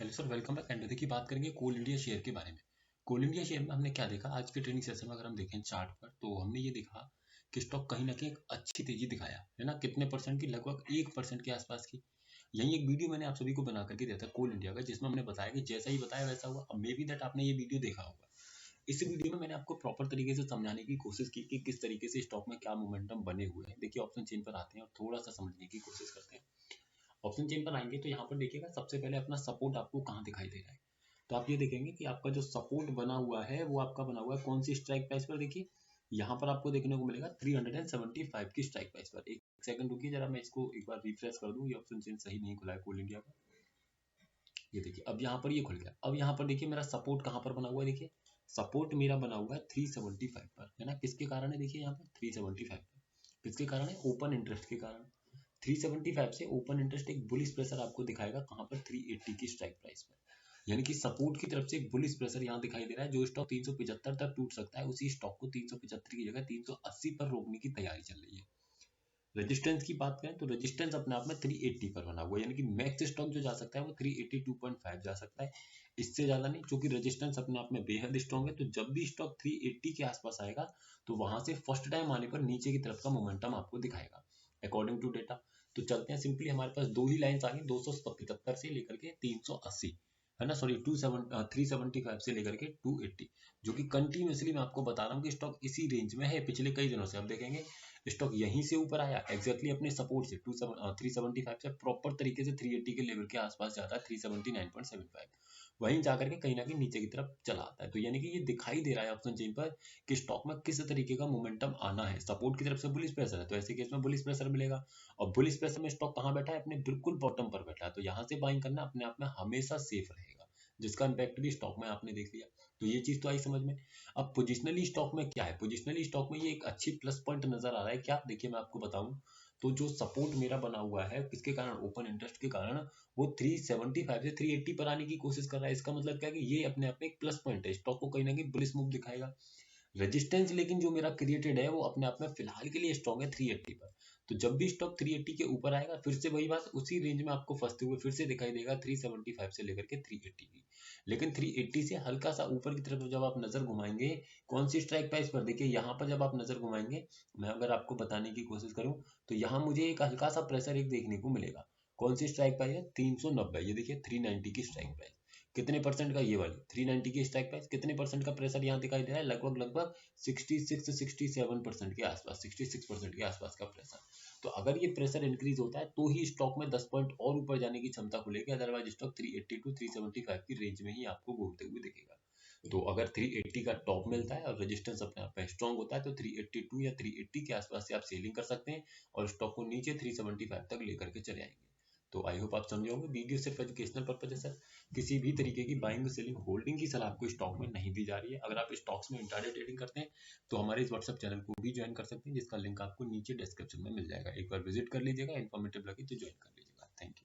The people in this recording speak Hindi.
Hello sir, welcome back. And देखिए बात करेंगे कोल इंडिया शेयर के बारे में। कोल इंडिया शेयर में हमने क्या देखा आज के ट्रेनिंग सेशन में, अगर हम देखें चार्ट पर तो हमने ये देखा कि स्टॉक कहीं ना कहीं एक अच्छी तेजी दिखाया है ना, कितने परसेंट की, लगभग 1% के आसपास की। यही एक वीडियो मैंने आप सभी को बना करके दिया था कोल इंडिया का, जिसमें हमने बताया कि जैसा ही बताया वैसा हुआ। अब मे बी दैट आपने ये वीडियो देखा होगा। इस वीडियो में मैंने आपको प्रॉपर तरीके से समझाने की कोशिश की कि किस तरीके से स्टॉक में क्या मोमेंटम बने हुए हैं। देखिए ऑप्शन चेन पर आते हैं और थोड़ा सा समझने की कोशिश करते हैं। ऑप्शन चेन पर आएंगे तो यहाँ पर देखिएगा सबसे पहले अपना सपोर्ट आपको कहाँ दिखाई दे रहा है। तो आप ये देखेंगे कि आपका जो सपोर्ट बना हुआ है वो आपका बना हुआ है कौन सी स्ट्राइक प्राइस पर। देखिए यहाँ पर आपको देखने को मिलेगा 375 की स्ट्राइक प्राइस पर। एक सेकंड रुकिए जरा, मैं इसको एक बार रिफ्रेश कर दूं। ये ऑप्शन चेन सही नहीं खुला है कोल इंडिया का। ये देखिए अब यहाँ पर ये खुल गया। अब यहाँ पर देखिए मेरा सपोर्ट कहाँ पर बना हुआ है। देखिए सपोर्ट मेरा बना हुआ है 375 पर, है ना। किसके कारण है, देखिए यहाँ पर 375 पर किसके कारण है, ओपन इंटरेस्ट के कारण। 375 से ओपन इंटरेस्ट एक बुलिश प्रेशर आपको दिखाएगा कहाँ पर, 380 की स्ट्राइक प्राइस पर। यानी कि सपोर्ट की तरफ से एक बुलिश प्रेशर यहाँ दिखाई दे रहा है। जो स्टॉक 375 तक टूट सकता है, उसी स्टॉक को 375 की जगह 380 पर रोकने की तैयारी चल रही है। रेजिस्टेंस की बात करें तो रेजिस्टेंस अपने आप में 380 पर बना हुआ है, यानी कि मैक्स स्टॉक जो जा सकता है वो 382.5 जा सकता है, इससे ज्यादा नहीं। क्योंकि रेजिस्टेंस अपने आप में बेहद स्ट्रॉन्ग है। तो जब भी स्टॉक 380 के आसपास आएगा तो वहां से फर्स्ट टाइम आने पर नीचे की तरफ का मोमेंटम आपको दिखाएगा अकॉर्डिंग टू डेटा। तो चलते हैं सिंपली, हमारे पास दो ही लाइन्स आ गई, 275 से लेकर के 380, है ना, सॉरी 375 से लेकर के 280, जो कि कंटिन्यूसली मैं आपको बता रहा हूँ कि स्टॉक इसी रेंज में है पिछले कई दिनों से। अब देखेंगे स्टॉक यहीं से ऊपर आया एग्जैक्टली अपने सपोर्ट से 375 से प्रॉपर तरीके से 380 के लेवल के आसपास जाता है 379.75, वहीं जाकर के कहीं ना कहीं नीचे की तरफ चला आता है। तो यानी कि ये दिखाई दे रहा है ऑप्शन चेन पर कि स्टॉक में किस तरीके का मोमेंटम आना है। सपोर्ट की तरफ से बुलिश प्रेशर है तो ऐसे केस में बुलिश प्रेशर मिलेगा, और बुलिश प्रेशर में स्टॉक कहाँ बैठा है, अपने बिल्कुल बॉटम पर बैठा है। तो यहाँ से बाइंग करना अपने आप में हमेशा सेफ रहेगा, जिसका इम्पैक्ट भी स्टॉक में आपने देख लिया। तो ये चीज तो आई समझ में। अब पोजिशनली स्टॉक में क्या है, पोजिशनली स्टॉक में ये एक अच्छी प्लस पॉइंट नजर आ रहा है। क्या, देखिए मैं आपको बताऊं तो जो सपोर्ट मेरा बना हुआ है किसके कारण, ओपन इंटरेस्ट के कारण, वो 375 से 380 पर आने की कोशिश कर रहा है। इसका मतलब क्या है कि ये अपने आप में एक प्लस पॉइंट है, स्टॉक को कहीं ना कहीं बुलिश मूव दिखाएगा। रेजिस्टेंस लेकिन जो मेरा क्रिएटेड है वो अपने आप में फिलहाल के लिए स्ट्रॉन्ग है 380 पर। तो जब भी स्टॉक 380 के ऊपर आएगा फिर से वही बात, उसी रेंज में आपको फंसते हुए फिर से दिखाई देगा 375 से लेकर के 380 की। लेकिन 380 से हल्का सा ऊपर की तरफ जब आप नजर घुमाएंगे, कौन सी स्ट्राइक प्राइस पर, देखिए यहाँ पर जब आप नजर घुमाएंगे, मैं अगर आपको बताने की कोशिश करूं तो यहाँ मुझे एक हल्का सा प्रेशर एक देखने को मिलेगा। कौन सी स्ट्राइक प्राइस है, 390। ये देखिए 390 की स्ट्राइक प्राइस कितने परसेंट का, ये वाली 390 की स्ट्राइक प्राइस कितने परसेंट का प्रेशर यहाँ दिखाई दे रहा है, लगभग 66-67% के आसपास, 66% के आसपास का प्रेशर। तो अगर ये प्रेशर इंक्रीज होता है तो ही स्टॉक में 10 पॉइंट और ऊपर जाने की क्षमता खुलेगी, अदरवाइज स्टॉक 380 टू 375 की रेंज में ही आपको घूमते हुए दिखेगा। तो अगर 380 का टॉप मिलता है और रेजिस्टेंस अपने आप में स्ट्रॉन्ग होता है तो 382 या 380 के आसपास से आप सेलिंग कर सकते हैं और स्टॉक को नीचे 375 तक लेकर के चले आएंगे। तो आई होप आप समझे होंगे। वीडियो सिर्फ एजुकेशनल पर्पज है सर, किसी भी तरीके की बाइंग सेलिंग होल्डिंग की सलाह आपको स्टॉक में नहीं दी जा रही है। अगर आप स्टॉक्स में इंट्राडे ट्रेडिंग करते हैं तो हमारे इस व्हाट्सएप चैनल को भी ज्वाइन कर सकते हैं, जिसका लिंक आपको नीचे डिस्क्रिप्शन में मिल जाएगा। एक बार विजिट कर लीजिएगा, इन्फॉर्मेटिव लगे तो ज्वाइन कर लीजिएगा। Thank you.